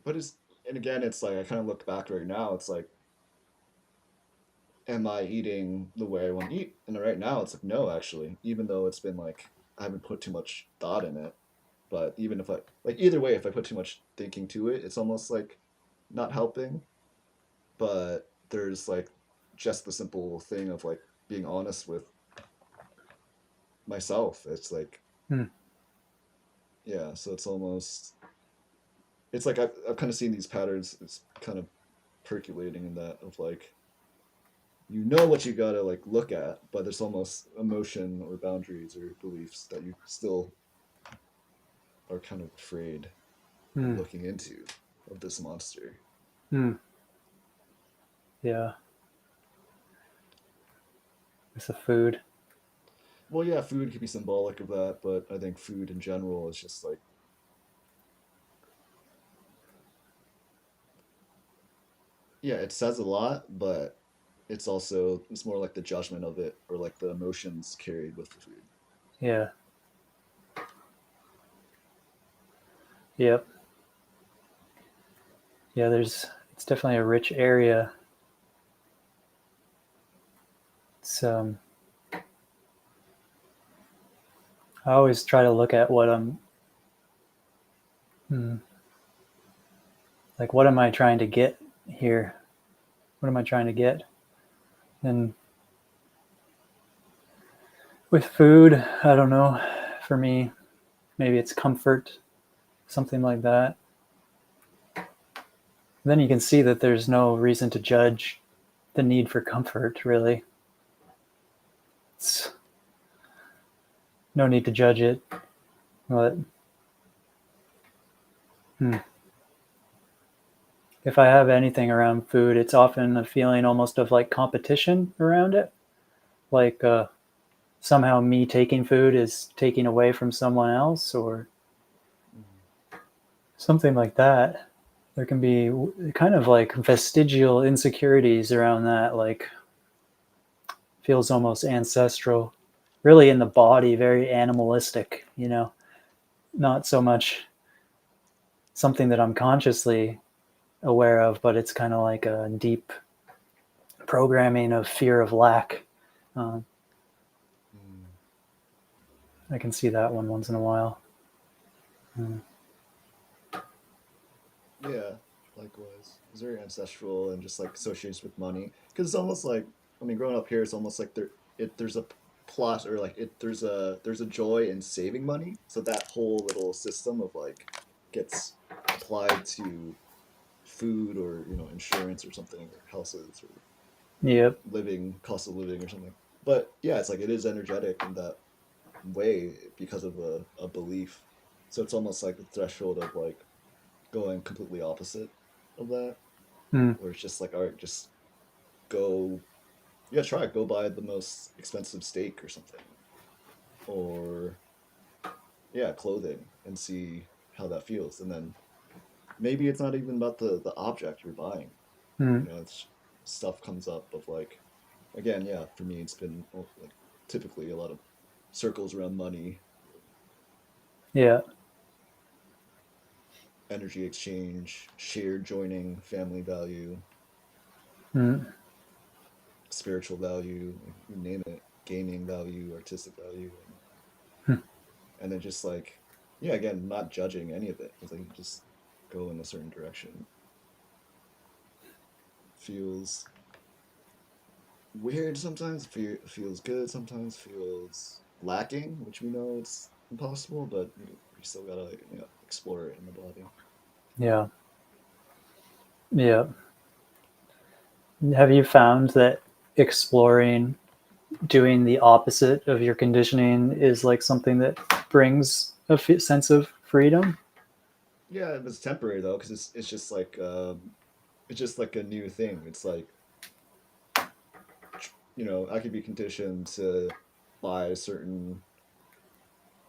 But it's and again, it's like I kind of look back right now. It's like, am I eating the way I want to eat? And right now, it's like no, actually, even though it's been like I haven't put too much thought in it, But even if I like either way, if I put too much thinking to it, it's almost like not helping. But there's like just the simple thing of like being honest with myself. It's like, Hmm. yeah, so it's almost, it's like I've kind of seen these patterns. It's kind of percolating in that of like, you know what you gotta like look at, but there's almost emotion or boundaries or beliefs that you still are kind of afraid of Hmm. looking into of this monster. Hmm. Yeah. It's the food. Well, yeah, food could be symbolic of that, but I think food in general is just like, yeah, it says a lot, but it's more like the judgment of it or like the emotions carried with the food. Yeah. Yep. Yeah. It's definitely a rich area. It's I always try to look at what hmm, like, what am I trying to get here? What am I trying to get? And with food, I don't know. For me, maybe it's comfort, something like that. Then you can see that there's no reason to judge the need for comfort, really. It's no need to judge it. But hmm, if I have anything around food, it's often a feeling almost of like competition around it. Like somehow me taking food is taking away from someone else or something like that. There can be kind of like vestigial insecurities around that, like feels almost ancestral, really in the body, very animalistic, not so much something that I'm consciously aware of, but it's kind of like a deep programming of fear of lack. Um, Mm. I can see that one once in a while. Mm. Yeah, likewise. It's very ancestral and just like associations with money. Because it's almost like, I mean, growing up here, it's almost like there's a plot or like there's a joy in saving money. So that whole little system of like gets applied to food or insurance or something or houses or Yep. living cost of living or something. But yeah, it's like it is energetic in that way because of a belief. So it's almost like the threshold of like going completely opposite of that, Mm. where it's just like, all right, just go, yeah, try it. Go buy the most expensive steak or something, or yeah, clothing, and see how that feels. And then maybe it's not even about the object you're buying. Mm. It's stuff comes up of like, again, yeah, for me, it's been like typically a lot of circles around money, Yeah. energy exchange, shared joining, family value, Mm. spiritual value, like, you name it, gaming value, artistic value, Mm. and then just like, yeah, again, not judging any of it. It's like you just go in a certain direction. Feels weird sometimes, feels good sometimes, feels lacking, which we know it's impossible, but we still gotta explore it in the body. Yeah. Yeah. Have you found that exploring doing the opposite of your conditioning is like something that brings a sense of freedom? Yeah, it's temporary though, because it's just like a new thing. It's like I could be conditioned to buy a certain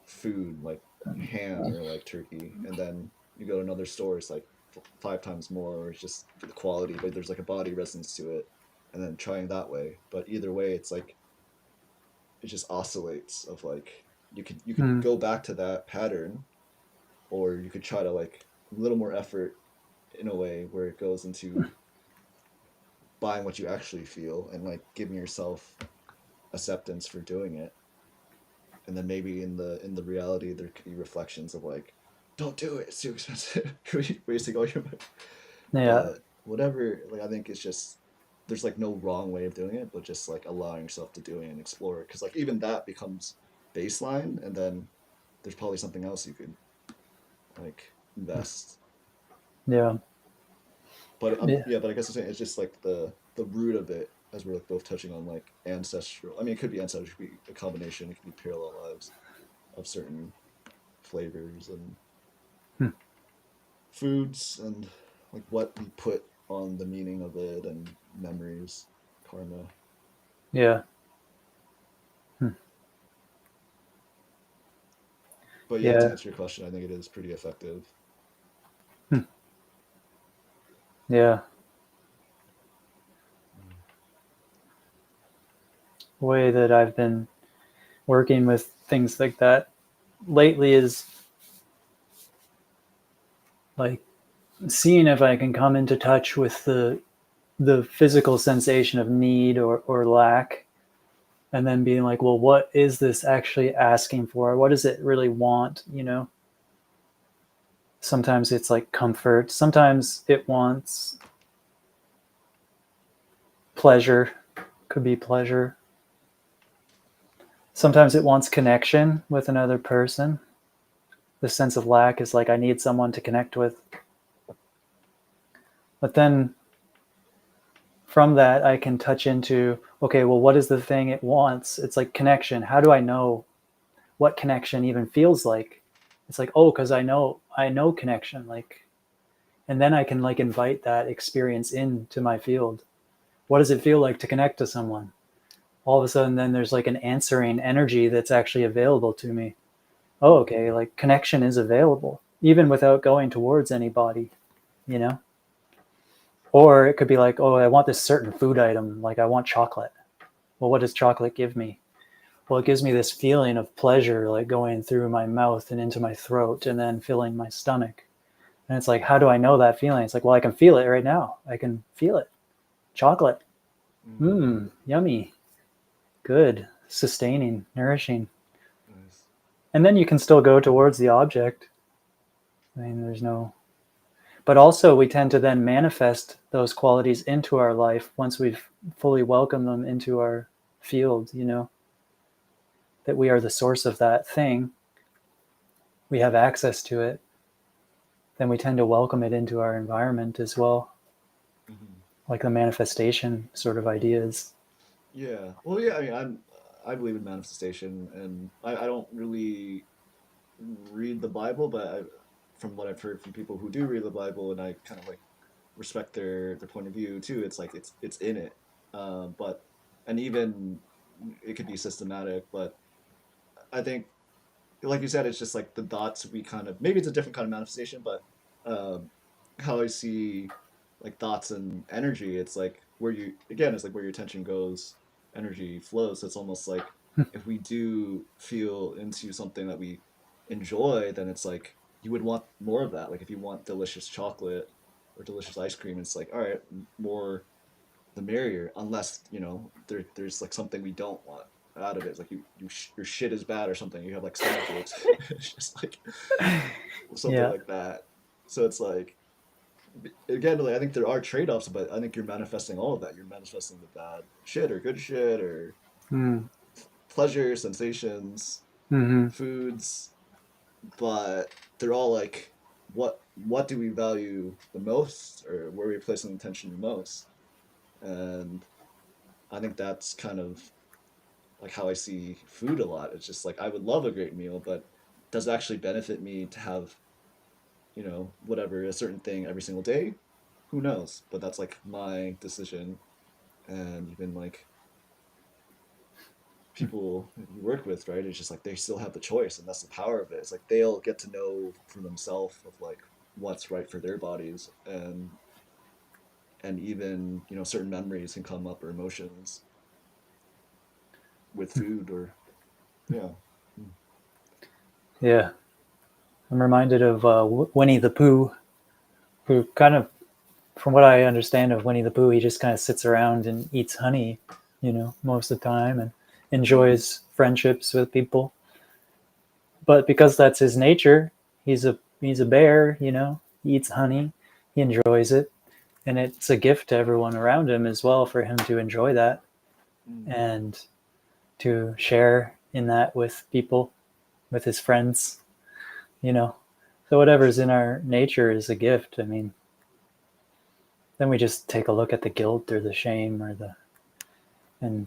food like ham or like turkey, and then you go to another store, it's like five times more, or it's just for the quality, but there's like a body resonance to it, and then trying that way. But either way, it's like it just oscillates of like you could Mm. go back to that pattern, or you could try to like a little more effort in a way where it goes into buying what you actually feel and like giving yourself acceptance for doing it. And then maybe in the reality there could be reflections of like don't do it, it's too expensive. You're wasting all your money. Yeah. But whatever, like I think it's just there's like no wrong way of doing it, but just like allowing yourself to do it and explore it. Because like even that becomes baseline, and then there's probably something else you could like invest. Yeah. But Yeah. yeah, but I guess I'm saying it's just like the root of it, as we're like both touching on like ancestral. I mean, it could be ancestral, it could be a combination, it could be parallel lives of certain flavors and Hmm. foods and like what we put on the meaning of it and memories, karma. Yeah. Hmm. But yeah, to Yeah. answer your question, I think it is pretty effective. Hmm. Yeah. Way that I've been working with things like that lately is like seeing if I can come into touch with the physical sensation of need or lack, and then being like, well, what is this actually asking for? What does it really want? Sometimes it's like comfort. Sometimes it wants pleasure. Could be pleasure. Sometimes it wants connection with another person. The sense of lack is like, I need someone to connect with. But then from that, I can touch into, okay, well, what is the thing it wants? It's like connection. How do I know what connection even feels like? It's like, oh, because I know connection. Like, and then I can like invite that experience into my field. What does it feel like to connect to someone? All of a sudden, then there's like an answering energy that's actually available to me. Oh, okay, like connection is available, even without going towards anybody, you know? Or it could be like, oh, I want this certain food item, like I want chocolate. Well, what does chocolate give me? Well, it gives me this feeling of pleasure, like going through my mouth and into my throat and then filling my stomach. And it's like, how do I know that feeling? It's like, well, I can feel it right now. I can feel it. Chocolate. Mm, Mmm, yummy, good, sustaining, nourishing. nice. And then you can still go towards the object. I mean, there's no. But also, we tend to then manifest those qualities into our life once we've fully welcomed them into our field, that we are the source of that thing. We have access to it. Then we tend to welcome it into our environment as well, Mm-hmm. like the manifestation sort of ideas. Yeah. Well, yeah. I mean, I believe in manifestation, and I don't really read the Bible, but from what I've heard from people who do read the Bible, and I kind of like respect their point of view too. It's like it's in it, but and even it could be systematic, but I think like you said, it's just like the thoughts we kind of maybe it's a different kind of manifestation, but um, how I see like thoughts and energy, it's like where you again, it's like where your attention goes, energy flows. So it's almost like if we do feel into something that we enjoy, then it's like you would want more of that. Like if you want delicious chocolate or delicious ice cream, it's like all right, more the merrier, unless there's like something we don't want out of it. It's like your shit is bad or something. You have like stomach aches. It's just like something Yeah. like that. So it's like again, like, I think there are trade offs, but I think you're manifesting all of that. You're manifesting the bad shit or good shit or Mm. pleasure, sensations, Mm-hmm. foods, but they're all like what do we value the most or where are we placing attention the most? And I think that's kind of like how I see food a lot. It's just like I would love a great meal, but does it actually benefit me to have, whatever, a certain thing every single day? Who knows? But that's like my decision. And even like people you work with, right? It's just like they still have the choice, and that's the power of it. It's like they'll get to know for themselves of like what's right for their bodies, and even certain memories can come up or emotions with food or yeah. Yeah. I'm reminded of Winnie the Pooh, who kind of, from what I understand of Winnie the Pooh, he just kind of sits around and eats honey, most of the time and Mm, enjoys friendships with people. But because that's his nature, he's a bear, you know, he eats honey, he enjoys it, and it's a gift to everyone around him as well for him to enjoy that and to share in that with people, with his friends, you know. So whatever's in our nature is a gift. I mean, then we just take a look at the guilt or the shame or the, and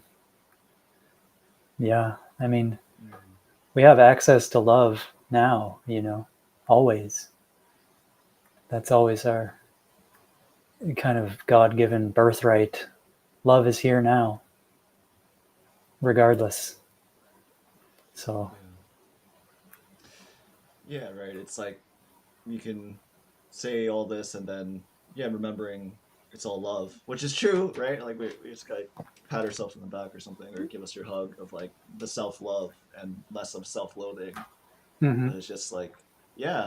yeah, I mean, we have access to love now, you know, always. That's always our kind of God-given birthright. Love is here now, regardless. So Yeah, right. It's like you can say all this and then remembering it's all love, which is true, right? Like we just gotta pat ourselves on the back or something, or give us your hug of like the self love and less of self loathing. mm-hmm. But it's just like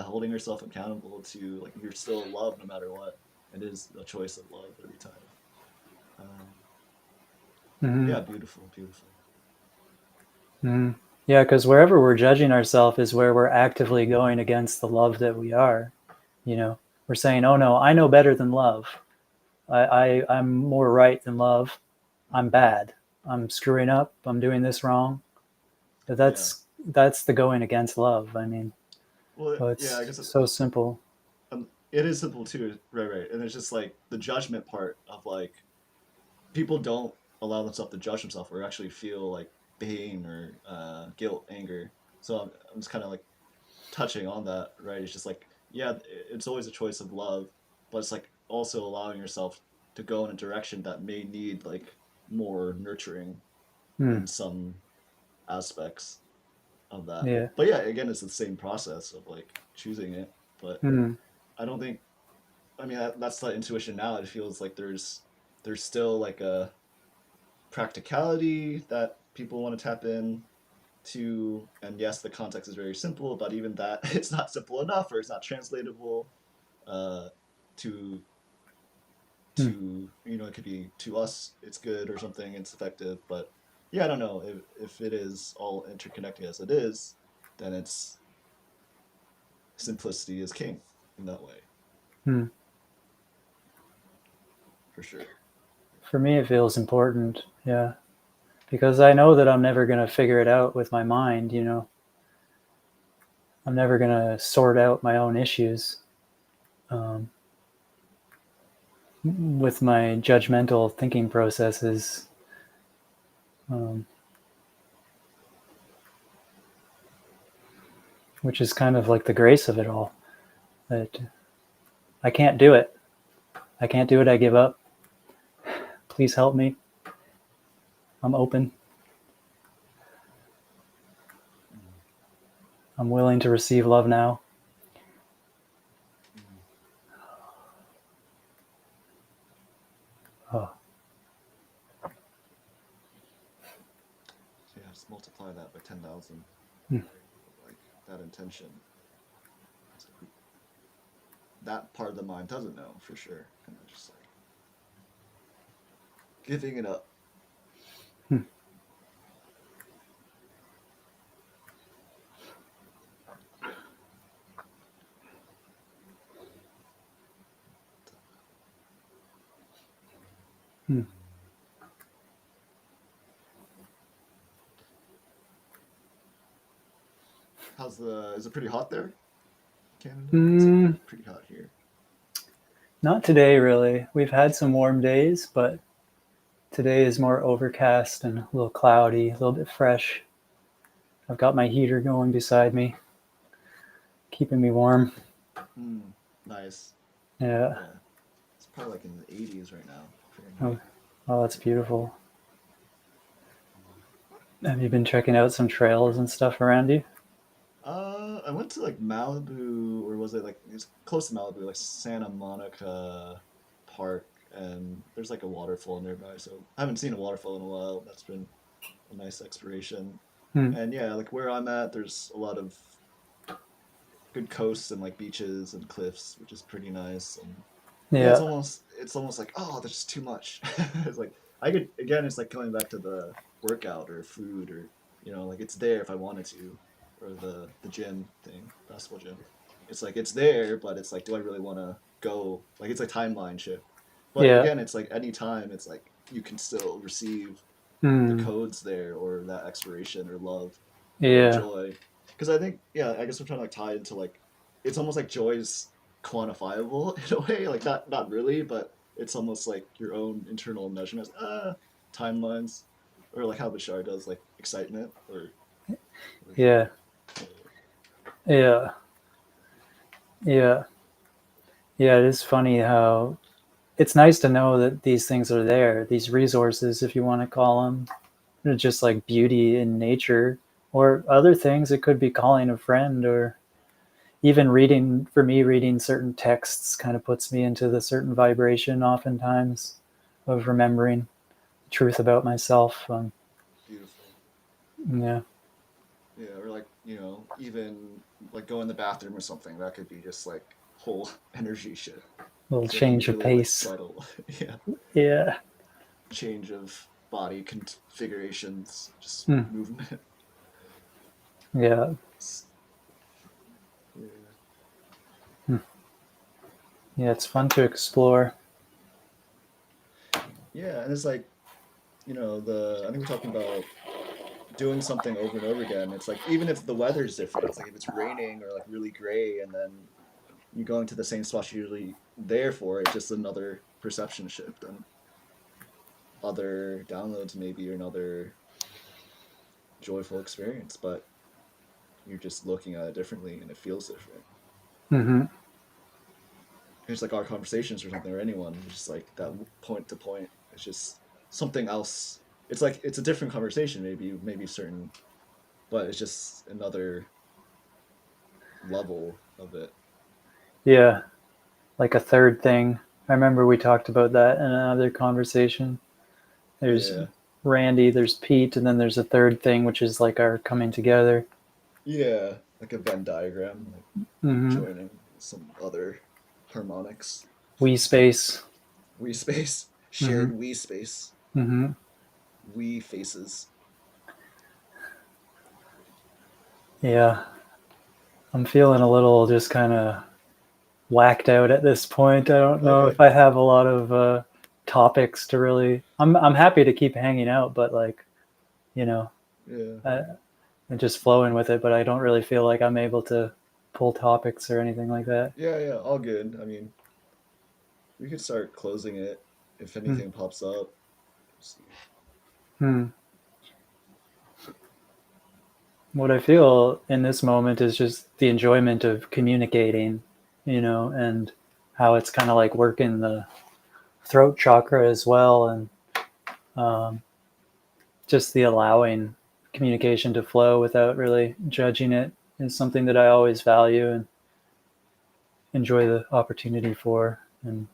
holding yourself accountable to like you're still loved no matter what. It is a choice of love every time. Mm-hmm. Yeah, beautiful, beautiful. Mm-hmm. Yeah, because wherever we're judging ourselves is where we're actively going against the love that we are. You know, we're saying, "Oh no, I know better than love. I'm more right than love. I'm bad. I'm screwing up. I'm doing this wrong." But Yeah. that's the going against love. I mean, Well, well, yeah, I it's guess so simple. it is simple too, right, right. And it's just like the judgment part of like people don't allow themselves to judge themselves or actually feel like pain or guilt, anger. So I'm just kind of like touching on that, right? It's just like, yeah, it's always a choice of love, but it's like also allowing yourself to go in a direction that may need like more nurturing Mm, in some aspects of that. yeah. But yeah, again, it's the same process of like choosing it. But Mm, I don't think, I mean, that's the intuition now. It feels like there's still like a practicality that people want to tap in to, and yes, the context is very simple, but even that it's not simple enough or it's not translatable uh, to mm, it could be to us it's good or something, it's effective, but yeah, I don't know if it is all interconnected as it is, then it's simplicity is king in that way mm. for sure. For me, it feels important. Yeah, because I know that I'm never gonna figure it out with my mind. You know, I'm never gonna sort out my own issues um, with my judgmental thinking processes. Um, which is kind of like the grace of it all. That I can't do it. I can't do it. I give up. Please help me. I'm open. I'm willing to receive love now. Oh, So yeah, just multiply that by 10,000, mm, like that intention. So that part of the mind doesn't know for sure, kind of just like giving it up. mm, mm. How's the? Is it pretty hot there, Canada? It's like Mm, pretty hot here. not today, really. We've had some warm days, but today is more overcast and a little cloudy, a little bit fresh. I've got my heater going beside me, keeping me warm. Mm, nice. Yeah. Yeah, it's probably like in the 80s right now, Oh, Fahrenheit. oh, that's beautiful. Have you been checking out some trails and stuff around you? I went to like Malibu, or was it like it's close to Malibu, like Santa Monica Park, and there's like a waterfall nearby. So I haven't seen a waterfall in a while. That's been a nice exploration. Hmm. And yeah, like where I'm at, there's a lot of good coasts and like beaches and cliffs, which is pretty nice. And yeah, Yeah. it's almost like oh, there's too much. It's like I could again, it's like coming back to the workout or food or like it's there if I wanted to, or the gym thing, basketball gym. it's like it's there, but it's like, do I really want to go? Like it's a timeline shift. But Yeah. again, it's like any time, it's like you can still receive the Hmm. codes there, or that expiration, or love, or Yeah. joy. Because I think, yeah, I guess I'm trying to like tie into like, it's almost like joy is quantifiable in a way, like not really, but it's almost like your own internal measurements, timelines, or like how Bashar does like excitement, or Yeah. Yeah. Yeah. Yeah. It is funny how it's nice to know that these things are there, these resources, if you want to call them. They're just like beauty in nature, or other things. It could be calling a friend, or even reading. For me, reading certain texts kind of puts me into the certain vibration oftentimes of remembering the truth about myself. beautiful. Yeah. Yeah, or like, even like go in the bathroom or something. That could be just like whole energy shit. Little So it can be change of really like pace. subtle. Yeah, Yeah. change of body configurations, just Hmm. movement. Yeah. Yeah. Hmm. Yeah. It's fun to explore. Yeah, and it's like, the I think we're talking about doing something over and over again. It's like even if the weather's different, it's like if it's raining or like really gray, and then you go into the same spot you're usually there for, it's just another perception shift and other downloads maybe, or another joyful experience, but you're just looking at it differently and it feels different. Hmm. It's like our conversations or something, or anyone, it's just like that point to point. It's just something else. It's like it's a different conversation, maybe certain, but it's just another level of it. Yeah. Like a third thing. I remember we talked about that in another conversation. There's Yeah, Randy, there's Pete, and then there's a third thing, which is like our coming together. yeah, like a Venn diagram, like Hmm. joining some other harmonics. We space. We space, Hmm. shared we space, Hmm. we faces. Yeah. I'm feeling a little just kind of whacked out at this point. I don't know Okay. if I have a lot of topics to really. I'm happy to keep hanging out, but like, you know, Yeah. I, I'm just flowing with it. But I don't really feel like I'm able to pull topics or anything like that. Yeah, yeah, all good. I mean, we could start closing it if Hmm. anything pops up. Let's see. Hmm. What I feel in this moment is just the enjoyment of communicating, and how it's kind of like working the throat chakra as well, and um, just the allowing communication to flow without really judging it is something that I always value and enjoy the opportunity for. And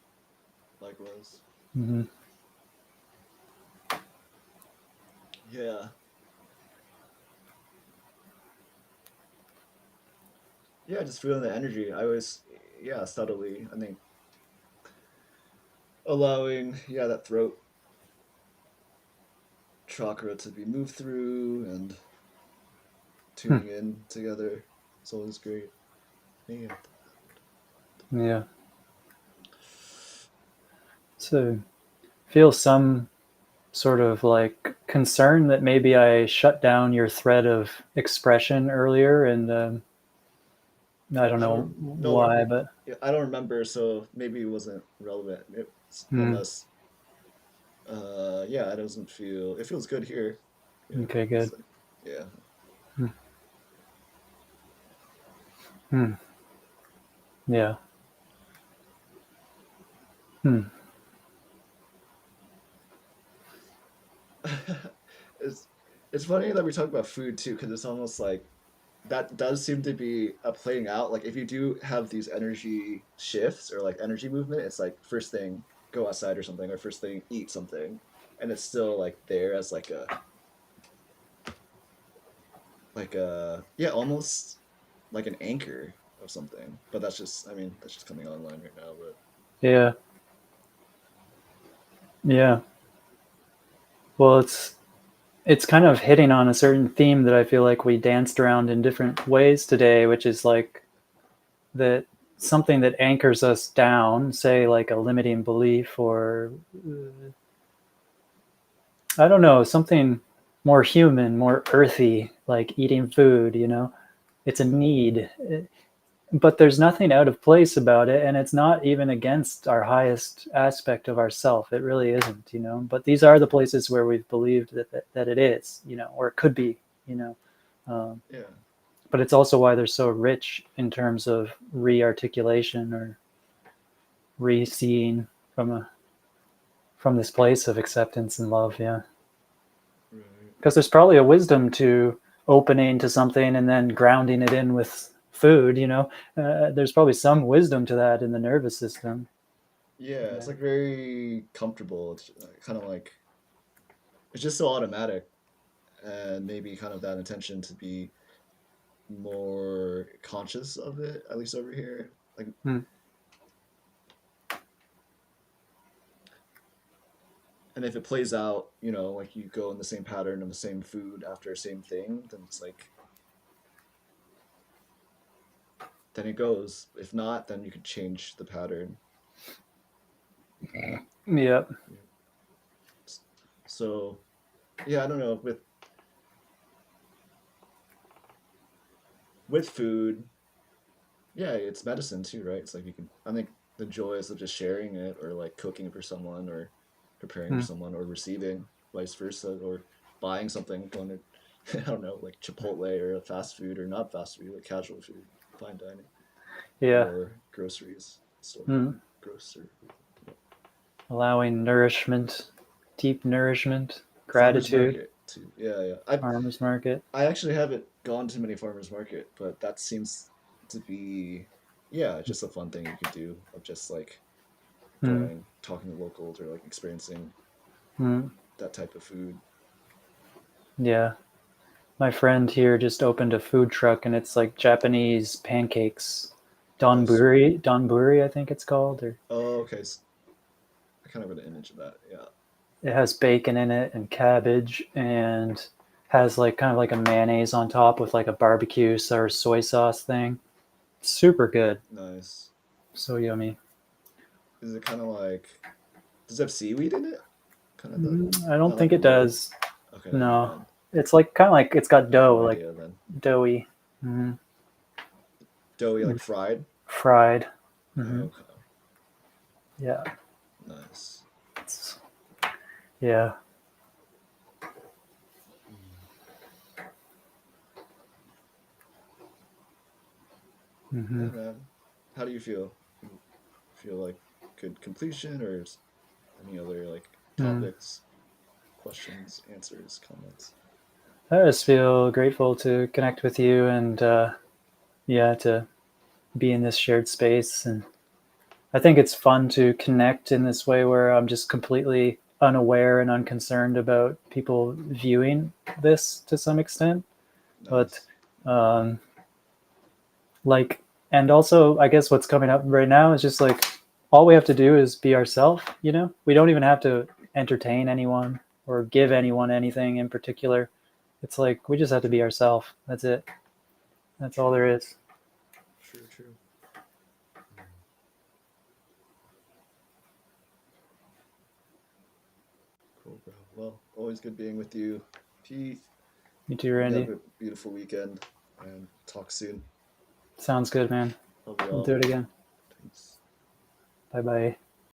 Likewise. mhm. Yeah. Yeah, just feeling the energy. I always, yeah, subtly, I think allowing, yeah, that throat chakra to be moved through and Hmm. tuning in together. It's always great. Yeah. Yeah. So feel some sort of like concern that maybe I shut down your thread of expression earlier, and I don't I know don't know. why, but I don't remember, so maybe it wasn't relevant. mm, Unless, yeah, it doesn't feel. It feels good here. Yeah, okay, it's good. like, yeah. Mm, mm, yeah. Mm, it's it's funny that we talk about food too, because it's almost like that does seem to be a playing out. Like if you do have these energy shifts or like energy movement, it's like first thing go outside or something, or first thing eat something, and it's still like there as like a yeah, almost like an anchor of something. But that's just, I mean, that's just coming online right now. But yeah. Yeah. Well, it's kind of hitting on a certain theme that I feel like we danced around in different ways today, which is like that something that anchors us down, say like a limiting belief, or I don't know, something more human, more earthy, like eating food, it's a need. But there's nothing out of place about it, and it's not even against our highest aspect of ourself. It really isn't, but these are the places where we've believed that it is, or it could be, um, Yeah. but it's also why they're so rich in terms of re-articulation or re-seeing from this place of acceptance and love. Yeah, Right. because there's probably a wisdom to opening to something and then grounding it in with food. There's probably some wisdom to that in the nervous system. Yeah, it's like very comfortable. It's kind of like it's just so automatic, and maybe kind of that intention to be more conscious of it, at least over here. Like, Hmm. and if it plays out, like you go in the same pattern of the same food after the same thing, then it's like, then it goes. If not, then you could change the pattern. Yeah. Yeah. So, yeah, I don't know. With food, yeah, it's medicine too, right? It's like you can. I think the joys of just sharing it, or like cooking for someone, or preparing for Hmm. someone, or receiving, vice versa, or buying something, going to, I don't know, like Chipotle or a fast food or not fast food, like casual food, fine dining, Yeah. or groceries, store, Hmm. grocer, Allowing nourishment, deep nourishment, farmers gratitude, market too. Yeah, yeah. I farmers market. I actually haven't gone to many farmers market, but that seems to be, yeah, just a fun thing you could do of just like Hmm. going, talking to locals, or like experiencing Hmm. that type of food. Yeah. My friend here just opened a food truck, and it's like Japanese pancakes. Oh, sweet. Donburi, I think it's called. Or Oh, okay. I kind of got an image of that. Yeah. it has bacon in it and cabbage, and has like kind of like a mayonnaise on top with like a barbecue or soy sauce thing. Super good. Nice. So yummy. Is it kind of like, does it have seaweed in it? Kind of the, I don't not think like a it meat. does. Okay, never No. mind. It's like kind of like it's got I have dough, no like idea then. doughy. Hmm. Doughy, like fried? Fried. Hmm. Okay. Yeah. Nice. It's, yeah. Hmm. Yeah, man. How do you feel? You feel like good completion, or any other like Mm. topics, questions, answers, comments? I just feel grateful to connect with you, and yeah, to be in this shared space. And I think it's fun to connect in this way where I'm just completely unaware and unconcerned about people viewing this to some extent. But Nice. um, like, and also, I guess what's coming up right now is just like all we have to do is be ourselves. We don't even have to entertain anyone or give anyone anything in particular. It's like we just have to be ourselves. That's it. That's all there True. is. True. True. Cool, bro. Well, always good being with you, Pete. You too, Hope you have Randy. a beautiful weekend, and talk soon. Sounds good, man. Love you We'll do all. it again. Peace. Bye bye.